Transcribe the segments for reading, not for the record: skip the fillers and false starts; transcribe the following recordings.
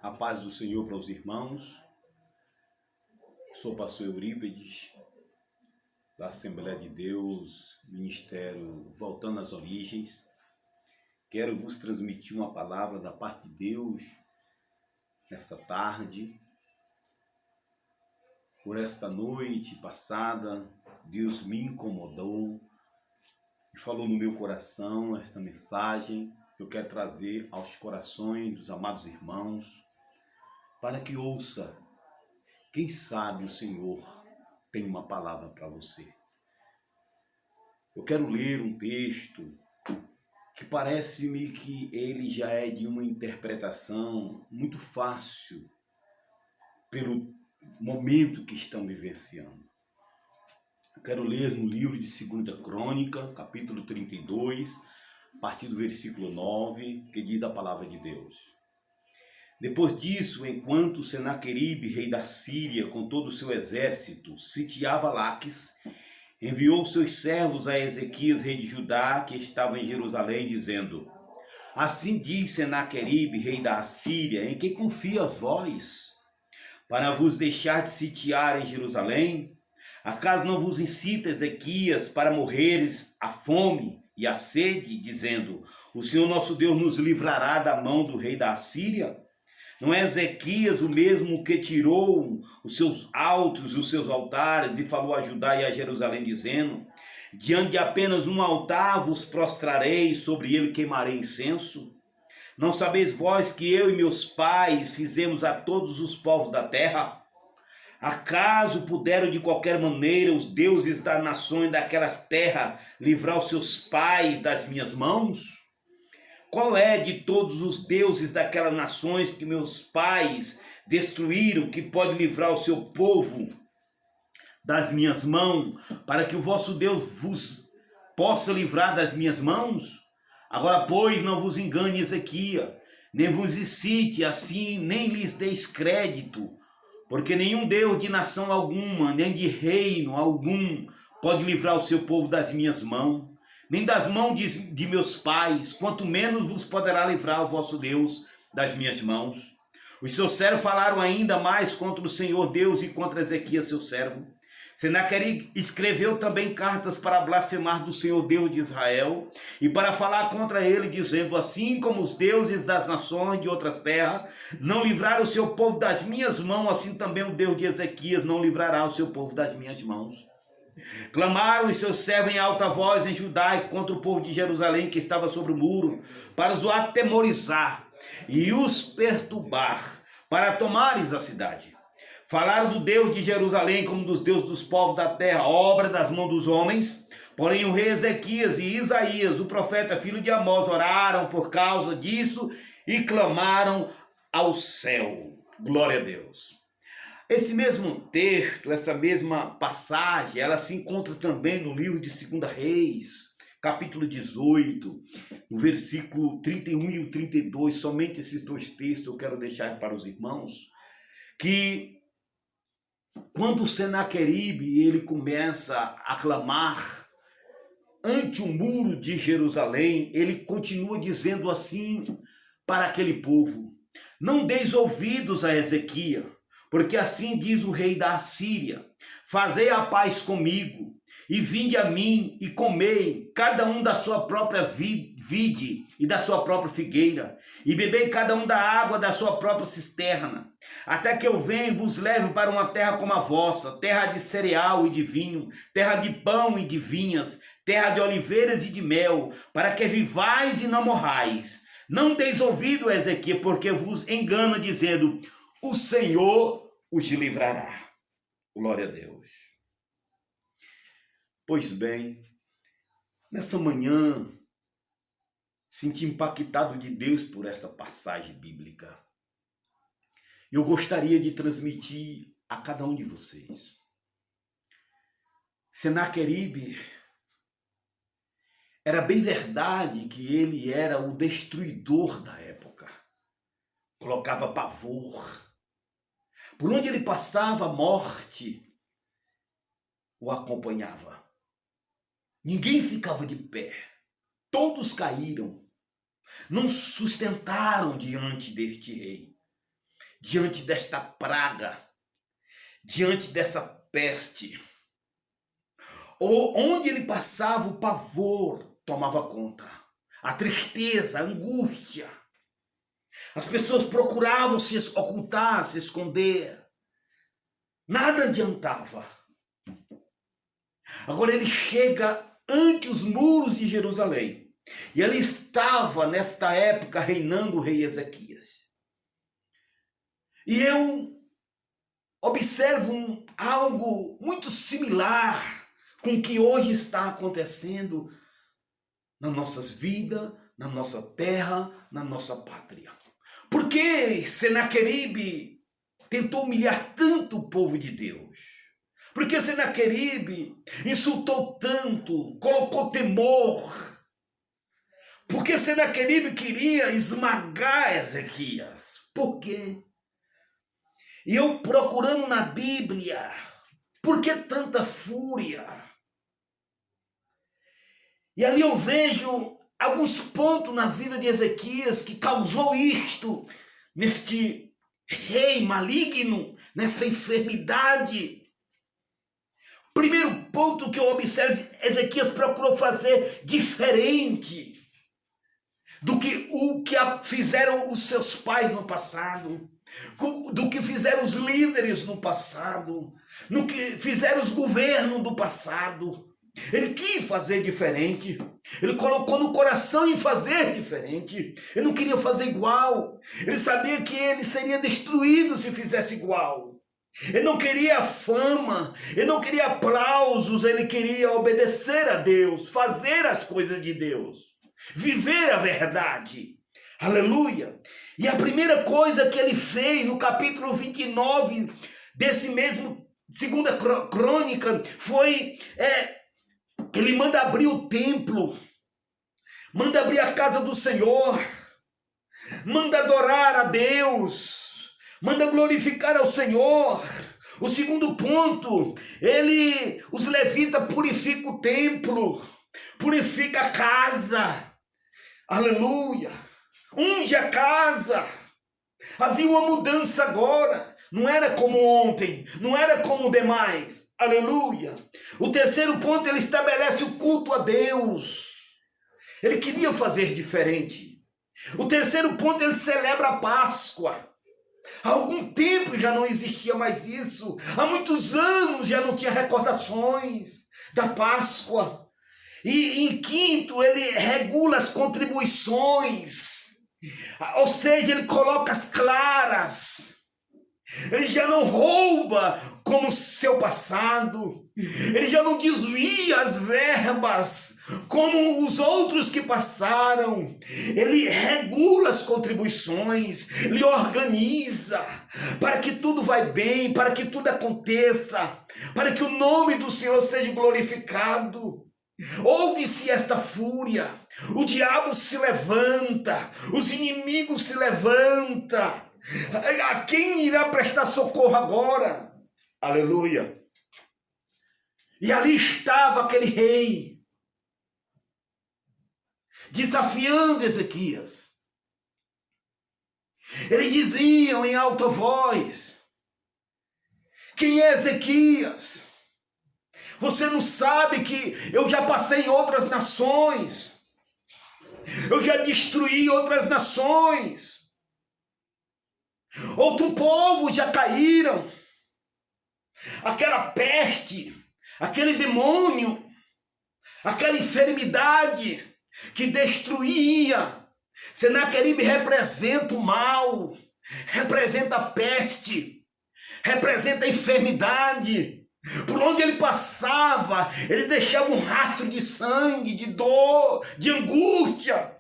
A paz do Senhor para os irmãos. Sou o pastor Eurípides, da Assembleia de Deus, Ministério Voltando às Origens. Quero vos transmitir uma palavra da parte de Deus nesta tarde. Por esta noite passada, Deus me incomodou e falou no meu coração esta mensagem que eu quero trazer aos corações dos amados irmãos, para que ouça. Quem sabe o Senhor tem uma palavra para você. Eu quero ler um texto que parece-me que ele já é de uma interpretação muito fácil pelo momento que estão vivenciando. Eu quero ler no livro de 2 Crônica, capítulo 32, a partir do versículo 9, que diz a palavra de Deus. Depois disso, enquanto Senaqueribe, rei da Síria, com todo o seu exército, sitiava Laques, enviou seus servos a Ezequias, rei de Judá, que estava em Jerusalém, dizendo: Assim diz Senaqueribe, rei da Síria, em que confia vós, para vos deixar de sitiar em Jerusalém? Acaso não vos incita Ezequias para morreres à fome e à sede, dizendo: O Senhor nosso Deus nos livrará da mão do rei da Síria? Não é Ezequias o mesmo que tirou os seus altos, os seus altares, e falou a Judá e a Jerusalém, dizendo: Diante de apenas um altar vos prostrarei, sobre ele queimarei incenso? Não sabeis vós que eu e meus pais fizemos a todos os povos da terra? Acaso puderam de qualquer maneira os deuses das nações daquelas terras livrar os seus pais das minhas mãos? Qual é de todos os deuses daquelas nações que meus pais destruíram que pode livrar o seu povo das minhas mãos, para que o vosso Deus vos possa livrar das minhas mãos? Agora, pois, não vos engane Ezequias, nem vos incite assim, nem lhes deis crédito, porque nenhum Deus de nação alguma, nem de reino algum, pode livrar o seu povo das minhas mãos, nem das mãos de meus pais, quanto menos vos poderá livrar o vosso Deus das minhas mãos. Os seus servos falaram ainda mais contra o Senhor Deus e contra Ezequias, seu servo. Senaqueribe escreveu também cartas para blasfemar do Senhor Deus de Israel e para falar contra ele, dizendo: Assim como os deuses das nações de outras terras não livraram o seu povo das minhas mãos, assim também o Deus de Ezequias não livrará o seu povo das minhas mãos. Clamaram os seus servos em alta voz em Judá contra o povo de Jerusalém que estava sobre o muro, para os atemorizar e os perturbar, para tomares a cidade. Falaram do Deus de Jerusalém como dos deuses dos povos da terra, obra das mãos dos homens. Porém o rei Ezequias e Isaías, o profeta filho de Amós, oraram por causa disso e clamaram ao céu. Glória a Deus. Esse mesmo texto, essa mesma passagem, ela se encontra também no livro de 2 Reis, capítulo 18, no versículo 31 e o 32. Somente esses dois textos eu quero deixar para os irmãos, que quando o Senaqueribe ele começa a clamar ante o muro de Jerusalém, ele continua dizendo assim para aquele povo: Não deis ouvidos a Ezequias, porque assim diz o rei da Assíria: Fazei a paz comigo, e vinde a mim, e comei, cada um da sua própria vide e da sua própria figueira, e bebei cada um da água da sua própria cisterna, até que eu venha e vos leve para uma terra como a vossa, terra de cereal e de vinho, terra de pão e de vinhas, terra de oliveiras e de mel, para que vivais e não morrais. Não deis ouvido a Ezequias, porque vos engana, dizendo: O Senhor os livrará. Glória a Deus. Pois bem, nessa manhã, senti impactado de Deus por essa passagem bíblica. Eu gostaria de transmitir a cada um de vocês. Senaqueribe, era bem verdade que ele era o destruidor da época. Colocava pavor. Por onde ele passava, a morte o acompanhava. Ninguém ficava de pé. Todos caíram. Não sustentaram diante deste rei. diante desta praga, diante dessa peste, onde ele passava, o pavor tomava conta, a tristeza, a angústia. As pessoas procuravam se ocultar, se esconder. Nada adiantava. Agora ele chega ante os muros de Jerusalém. E ele estava, nesta época, reinando o rei Ezequias. E eu observo algo muito similar com o que hoje está acontecendo nas nossas vidas, na nossa terra, na nossa pátria. Por que Senaqueribe tentou humilhar tanto o povo de Deus? Por que Senaqueribe insultou tanto, colocou temor? Por que Senaqueribe queria esmagar Ezequias? Por quê? E eu procurando na Bíblia, por que tanta fúria? E ali eu vejo alguns pontos na vida de Ezequias que causou isto, neste rei maligno, nessa enfermidade. Primeiro ponto que eu observo, Ezequias procurou fazer diferente do que fizeram os seus pais no passado, do que fizeram os líderes no passado, no que fizeram os governos do passado. Ele quis fazer diferente, ele colocou no coração em fazer diferente, ele não queria fazer igual, ele sabia que ele seria destruído se fizesse igual, ele não queria fama, ele não queria aplausos, ele queria obedecer a Deus, fazer as coisas de Deus, viver a verdade, aleluia. E a primeira coisa que ele fez no capítulo 29 desse mesmo 2 Crônica foi... ele manda abrir o templo, manda abrir a casa do Senhor, manda adorar a Deus, manda glorificar ao Senhor. O segundo ponto, os levitas purificam o templo, purifica a casa, aleluia, unge a casa. Havia uma mudança agora, não era como ontem, não era como demais. Aleluia. O terceiro ponto, ele estabelece o culto a Deus. Ele queria fazer diferente. O terceiro ponto, ele celebra a Páscoa. Há algum tempo já não existia mais isso. Há muitos anos já não tinha recordações da Páscoa. E em quinto, ele regula as contribuições. Ou seja, ele coloca as claras. Ele já não rouba como seu passado. Ele já não desvia as verbas como os outros que passaram. Ele regula as contribuições, ele organiza para que tudo vai bem, para que tudo aconteça, para que o nome do Senhor seja glorificado. Ouve-se esta fúria, o diabo se levanta, os inimigos se levantam. A quem irá prestar socorro agora? Aleluia. E ali estava aquele rei, desafiando Ezequias. Eles diziam em alta voz: quem é Ezequias? Você não sabe que eu já passei em outras nações, eu já destruí outras nações, outro povo já caíram. Aquela peste, aquele demônio, aquela enfermidade que destruía. Senaqueribe representa o mal, representa a peste, representa a enfermidade. Por onde ele passava, ele deixava um rastro de sangue, de dor, de angústia.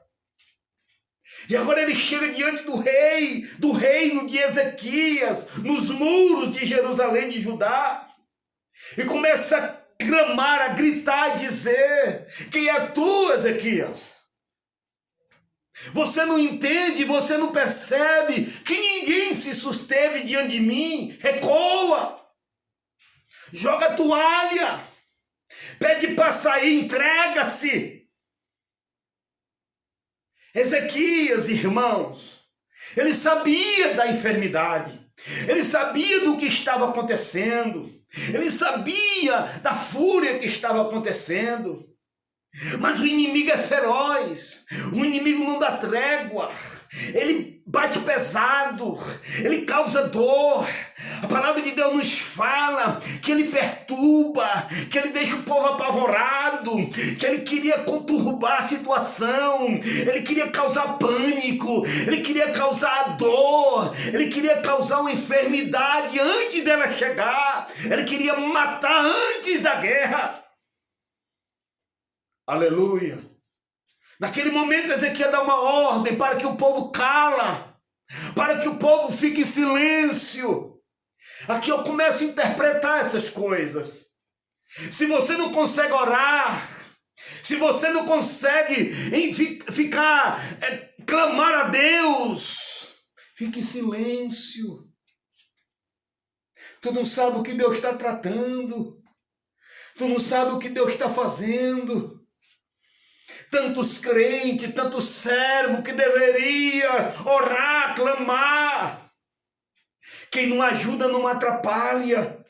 E agora ele chega diante do rei, do reino de Ezequias, nos muros de Jerusalém de Judá, e começa a clamar, a gritar e dizer: quem é tu, Ezequias? Você não entende, você não percebe que ninguém se susteve diante de mim? Recoa, joga a toalha, pede para sair, entrega-se. Ezequias, irmãos, Ele sabia da enfermidade. Ele sabia do que estava acontecendo. Ele sabia da fúria que estava acontecendo. Mas o inimigo é feroz. O inimigo não dá trégua. Ele bate pesado. Ele causa dor. A palavra de Deus nos fala que ele perturba, que ele deixa o povo apavorado, que ele queria conturbar a situação, ele queria causar pânico, ele queria causar dor, ele queria causar uma enfermidade antes dela chegar, ele queria matar antes da guerra. Aleluia! Naquele momento Ezequias dá uma ordem para que o povo cala, para que o povo fique em silêncio. Aqui eu começo a interpretar essas coisas. Se você não consegue orar, se você não consegue clamar a Deus, fique em silêncio. Tu não sabe o que Deus está tratando. Tu não sabe o que Deus está fazendo. Tantos crentes, tantos servos que deveria orar, clamar. Quem não ajuda não atrapalha.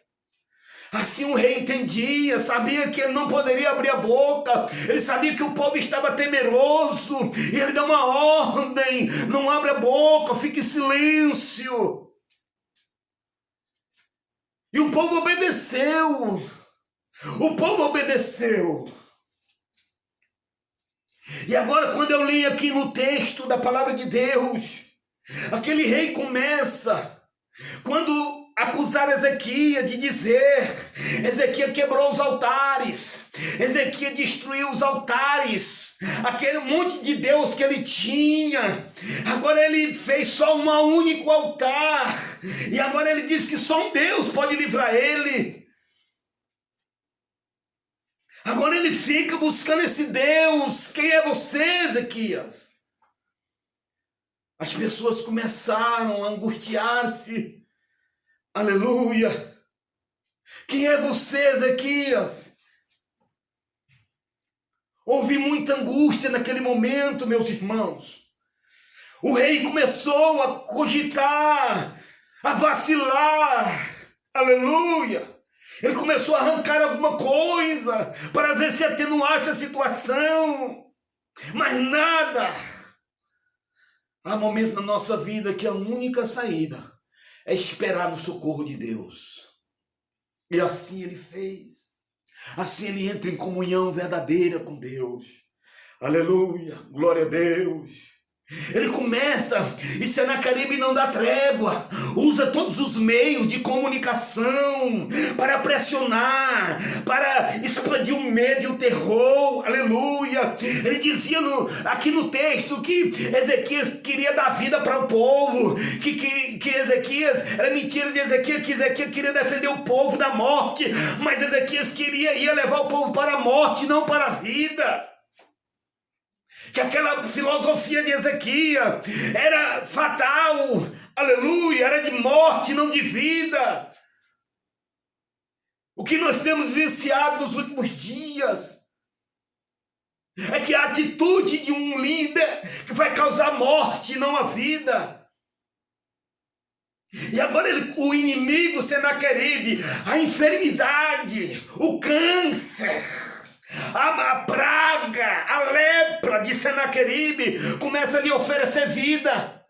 Assim o rei entendia, sabia que ele não poderia abrir a boca, ele sabia que o povo estava temeroso, e ele dá uma ordem: não abre a boca, fique em silêncio. E o povo obedeceu. O povo obedeceu. E agora, quando eu li aqui no texto da palavra de Deus, aquele rei começa, quando acusaram Ezequias de dizer, Ezequias quebrou os altares, Ezequias destruiu os altares, aquele monte de Deus que ele tinha, agora ele fez só um único altar, e agora ele diz que só um Deus pode livrar ele. Agora ele fica buscando esse Deus. Quem é você, Ezequias? As pessoas começaram a angustiar-se. Aleluia! Quem é você, Ezequias? Houve muita angústia naquele momento, meus irmãos. O rei começou a cogitar, a vacilar. Aleluia! Ele começou a arrancar alguma coisa para ver se atenuasse a situação. Mas nada. Há momentos na nossa vida que a única saída é esperar o socorro de Deus. E assim ele fez. Assim ele entra em comunhão verdadeira com Deus. Aleluia, glória a Deus. Ele começa, e Senaqueribe não dá trégua, usa todos os meios de comunicação para pressionar, para expandir o medo e o terror. Aleluia. Ele dizia aqui no texto que Ezequias queria dar vida para o povo, que Ezequias, era mentira de Ezequias, que Ezequias queria defender o povo da morte, mas Ezequias ia levar o povo para a morte, não para a vida. Que aquela filosofia de Ezequias era fatal, aleluia, era de morte, não de vida. O que nós temos vivenciado nos últimos dias é que a atitude de um líder que vai causar morte, não a vida. E agora o inimigo, Senaqueribe, a enfermidade, o câncer, a praga, a lepra de Senaqueribe começa a lhe oferecer vida.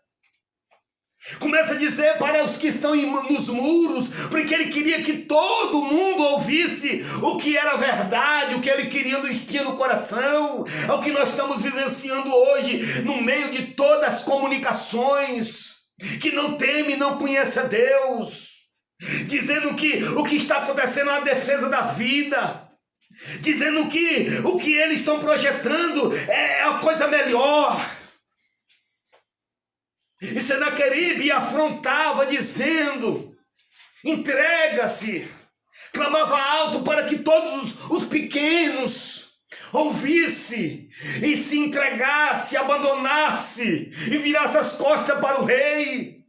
Começa a dizer para os que estão nos muros, porque ele queria que todo mundo ouvisse o que era verdade, o que ele queria tinha no coração. É o que nós estamos vivenciando hoje, no meio de todas as comunicações, que não teme, não conhece a Deus, dizendo que o que está acontecendo é a defesa da vida, dizendo que o que eles estão projetando é a coisa melhor. E Senaqueribe afrontava dizendo: entrega-se, clamava alto para que todos os pequenos ouvisse e se entregasse, abandonasse e virasse as costas para o rei,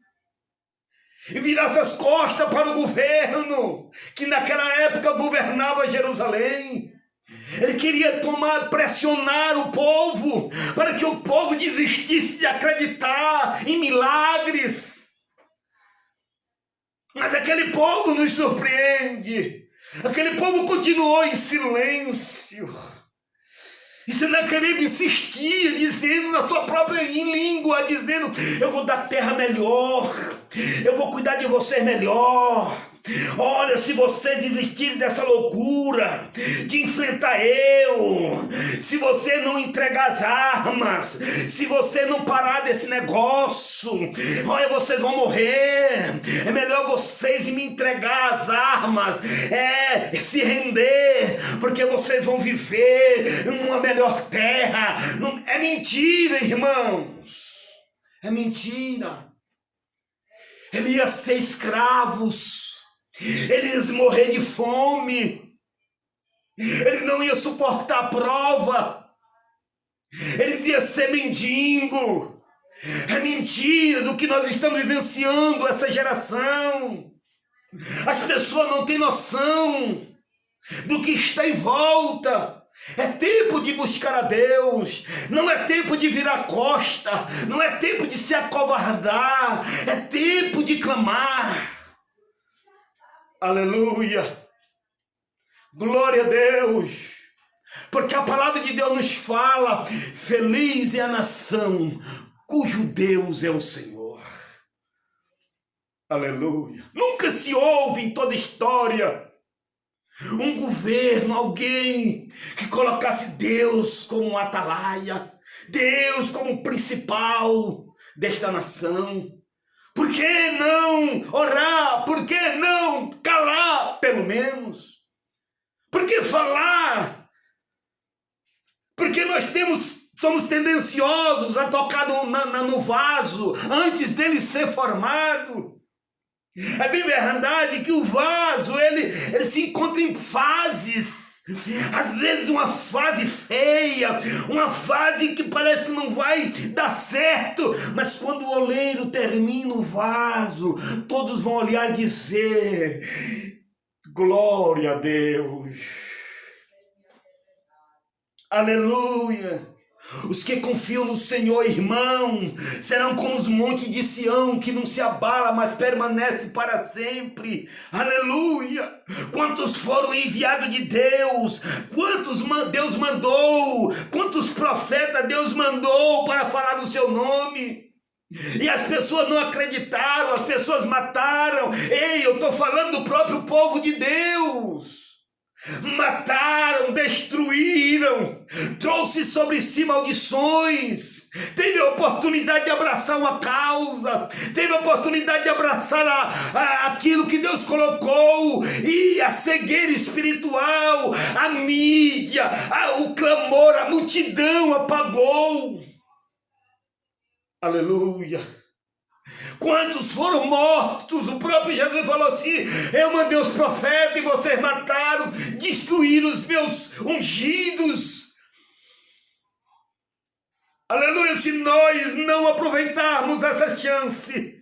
e virasse as costas para o governo que naquela época governava Jerusalém. Ele queria pressionar o povo, para que o povo desistisse de acreditar em milagres. Mas aquele povo nos surpreende. Aquele povo continuou em silêncio. E Senaqueribe insistia, dizendo na sua própria língua, dizendo: eu vou dar terra melhor, eu vou cuidar de vocês melhor. Olha, se você desistir dessa loucura de enfrentar eu, se você não entregar as armas, se você não parar desse negócio, olha, vocês vão morrer. É melhor vocês me entregar as armas, se render, porque vocês vão viver numa melhor terra. É mentira, irmãos, é mentira. Ele ia ser escravos. Eles iam morrer de fome, eles não iam suportar a prova, eles iam ser mendigo. É mentira do que nós estamos vivenciando essa geração. As pessoas não têm noção do que está em volta. É tempo de buscar a Deus, não é tempo de virar costa, não é tempo de se acovardar, é tempo de clamar. Aleluia, glória a Deus, porque a palavra de Deus nos fala: feliz é a nação cujo Deus é o Senhor. Aleluia. Nunca se ouve em toda a história um governo, alguém que colocasse Deus como atalaia, Deus como principal desta nação. Por que não orar? Por que não calar, pelo menos? Por que falar? Porque nós somos tendenciosos a tocar no vaso antes dele ser formado. É bem verdade que o vaso, ele se encontra em fases. Às vezes uma fase feia, uma fase que parece que não vai dar certo, mas quando o oleiro termina o vaso, todos vão olhar e dizer: glória a Deus, aleluia. Os que confiam no Senhor, irmão, serão como os montes de Sião, que não se abala, mas permanece para sempre. Aleluia! Quantos foram enviados de Deus? Quantos Deus mandou? Quantos profetas Deus mandou para falar do seu nome? E as pessoas não acreditaram, as pessoas mataram. Ei, eu estou falando do próprio povo de Deus. Mataram, destruíram, trouxe sobre si maldições. Teve a oportunidade de abraçar uma causa, teve a oportunidade de abraçar aquilo que Deus colocou, e a cegueira espiritual, a mídia, o clamor, a multidão apagou. Aleluia. Quantos foram mortos? O próprio Jesus falou assim: eu mandei os profetas e vocês mataram, destruíram os meus ungidos. Aleluia. Se nós não aproveitarmos essa chance,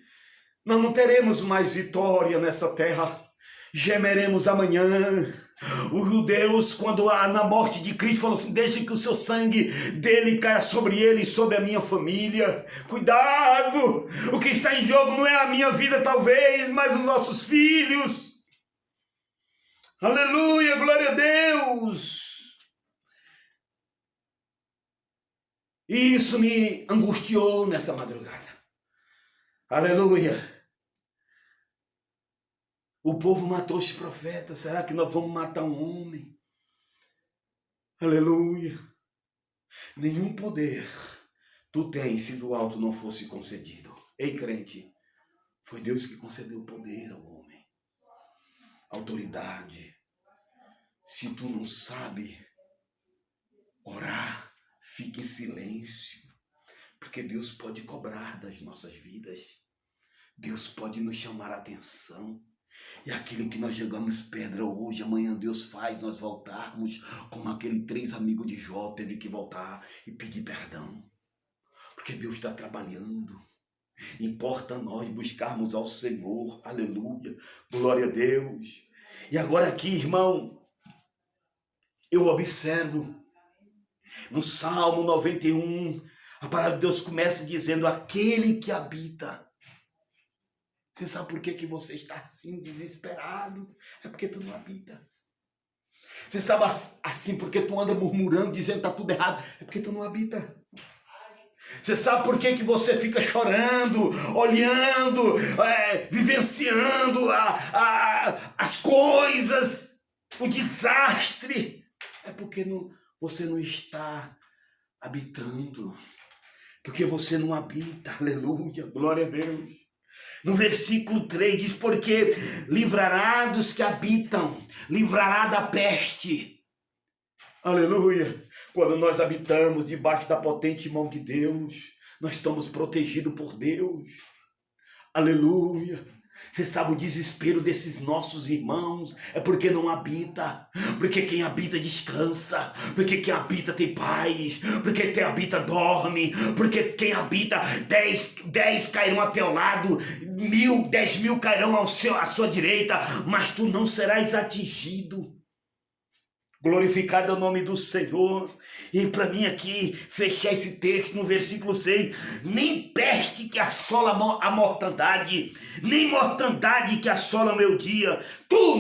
nós não teremos mais vitória nessa terra. Gemeremos amanhã. Os judeus, quando na morte de Cristo, falou assim: deixe que o seu sangue dele caia sobre ele e sobre a minha família. Cuidado! O que está em jogo não é a minha vida, talvez, mas os nossos filhos. Aleluia, glória a Deus. E isso me angustiou nessa madrugada. Aleluia. O povo matou os profetas. Será que nós vamos matar um homem? Aleluia. Nenhum poder tu tens se do alto não fosse concedido. Ei, crente, foi Deus que concedeu poder ao homem, autoridade. Se tu não sabe orar, fique em silêncio, porque Deus pode cobrar das nossas vidas. Deus pode nos chamar a atenção. E aquilo que nós jogamos pedra hoje, amanhã Deus faz nós voltarmos, como aquele 3 amigos de Jó teve que voltar e pedir perdão. Porque Deus está trabalhando. Importa nós buscarmos ao Senhor. Aleluia. Glória a Deus. E agora aqui, irmão, eu observo no Salmo 91, a palavra de Deus começa dizendo: aquele que habita. Você sabe por que você está assim, desesperado? É porque tu não habita. Você sabe assim porque tu anda murmurando, dizendo que está tudo errado? É porque tu não habita. Você sabe por que você fica chorando, olhando, vivenciando as coisas, o desastre? É porque você não está habitando. Porque você não habita. Aleluia, glória a Deus. No versículo 3 diz: porque livrará dos que habitam, livrará da peste. Aleluia. Quando nós habitamos debaixo da potente mão de Deus, nós estamos protegidos por Deus. Aleluia. Você sabe o desespero desses nossos irmãos? É porque não habita. Porque quem habita descansa. Porque quem habita tem paz. Porque quem habita dorme. Porque quem habita, 10 cairão ao teu lado, 10.000 cairão à sua direita, mas tu não serás atingido. Glorificado é o nome do Senhor. E para mim aqui, fechar esse texto no versículo 6. Nem peste que assola a mortandade, nem mortandade que assola o meu dia. Tu